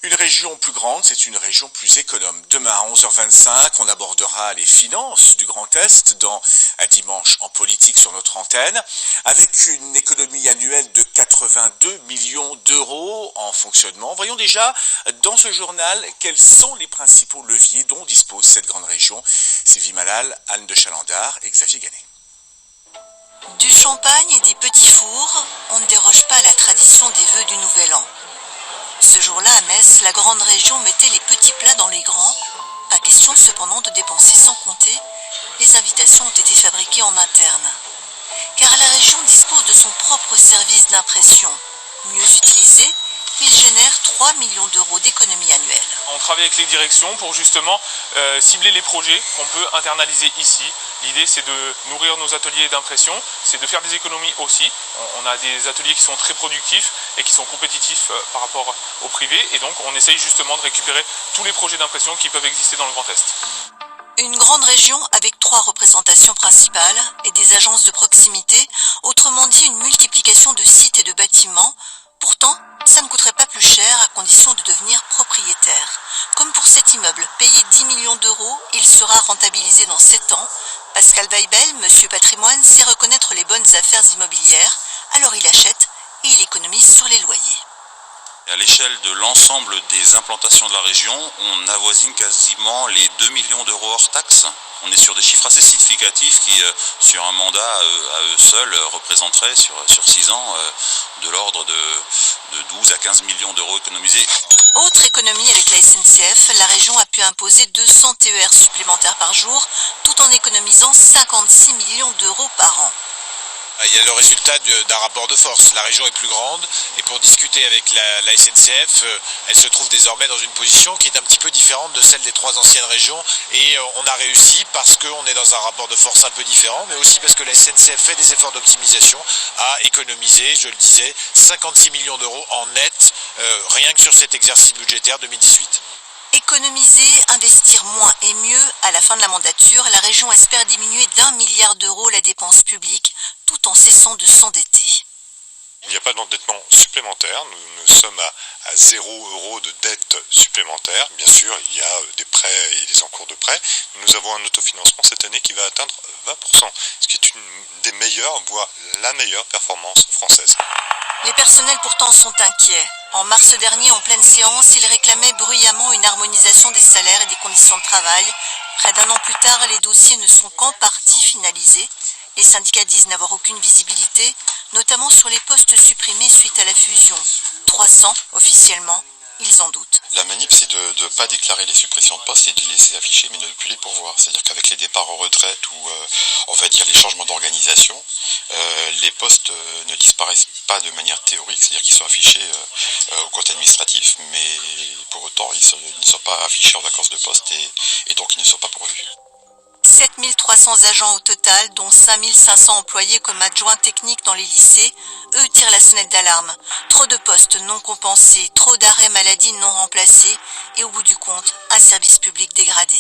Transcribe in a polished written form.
Une région plus grande, c'est une région plus économe. Demain à 11h25, on abordera les finances du Grand Est dans un dimanche en politique sur notre antenne, avec une économie annuelle de 82 millions d'euros en fonctionnement. Voyons déjà dans ce journal quels sont les principaux leviers dont dispose cette grande région. Sylvie Malal, Anne de Chalandard et Xavier Gannet. Du champagne et des petits fours, on ne déroge pas à la tradition des vœux du Nouvel An. Ce jour-là, à Metz, la grande région mettait les petits plats dans les grands. Pas question cependant de dépenser sans compter. Les invitations ont été fabriquées en interne. Car la région dispose de son propre service d'impression. Mieux utilisé, il génère 3 millions d'euros d'économies annuelles. On travaille avec les directions pour justement cibler les projets qu'on peut internaliser ici. L'idée, c'est de nourrir nos ateliers d'impression, c'est de faire des économies aussi. On a des ateliers qui sont très productifs et qui sont compétitifs par rapport au privé. Et donc, on essaye justement de récupérer tous les projets d'impression qui peuvent exister dans le Grand Est. Une grande région avec 3 représentations principales et des agences de proximité, autrement dit une multiplication de sites et de bâtiments. Pourtant, ça ne coûterait pas plus cher à condition de devenir propriétaire. Comme pour cet immeuble, payé 10 millions d'euros, il sera rentabilisé dans 7 ans. Pascal Weibel, monsieur Patrimoine, sait reconnaître les bonnes affaires immobilières, alors il achète et il économise sur les loyers. À l'échelle de l'ensemble des implantations de la région, on avoisine quasiment les 2 millions d'euros hors taxes. On est sur des chiffres assez significatifs qui, sur un mandat à eux seuls, représenteraient sur 6 ans de l'ordre de 12 à 15 millions d'euros économisés. Autre économie avec la SNCF, la région a pu imposer 200 TER supplémentaires par jour, tout en économisant 56 millions d'euros par an. Il y a le résultat d'un rapport de force. La région est plus grande et pour discuter avec la SNCF, elle se trouve désormais dans une position qui est un petit peu différente de celle des 3 anciennes régions et on a réussi parce qu'on est dans un rapport de force un peu différent, mais aussi parce que la SNCF fait des efforts d'optimisation à économiser, je le disais, 56 millions d'euros en net, rien que sur cet exercice budgétaire 2018. Économiser, investir moins et mieux, à la fin de la mandature, la région espère diminuer d'1 milliard d'euros la dépense publique, tout en cessant de s'endetter. Il n'y a pas d'endettement supplémentaire, nous sommes à 0 euros de dette supplémentaire. Bien sûr, il y a des prêts et des encours de prêts. Nous avons un autofinancement cette année qui va atteindre 20%, ce qui est une des meilleures, voire la meilleure performance française. Les personnels pourtant sont inquiets. En mars dernier, en pleine séance, ils réclamaient bruyamment une harmonisation des salaires et des conditions de travail. Près d'1 an plus tard, les dossiers ne sont qu'en partie finalisés. Les syndicats disent n'avoir aucune visibilité, notamment sur les postes supprimés suite à la fusion. 300 officiellement, ils en doutent. La manip, c'est de ne pas déclarer les suppressions de postes et de les laisser afficher, mais de ne plus les pourvoir. C'est-à-dire qu'avec les départs en retraite ou, on va dire, les changements d'organisation, les postes ne disparaissent pas de manière théorique, c'est-à-dire qu'ils sont affichés au compte administratif, mais pour autant, ils ne sont pas affichés en vacances de poste et donc ils ne sont pas pourvus. 7300 agents au total, dont 5500 employés comme adjoints techniques dans les lycées, eux tirent la sonnette d'alarme. Trop de postes non compensés, trop d'arrêts maladie non remplacés et au bout du compte, un service public dégradé.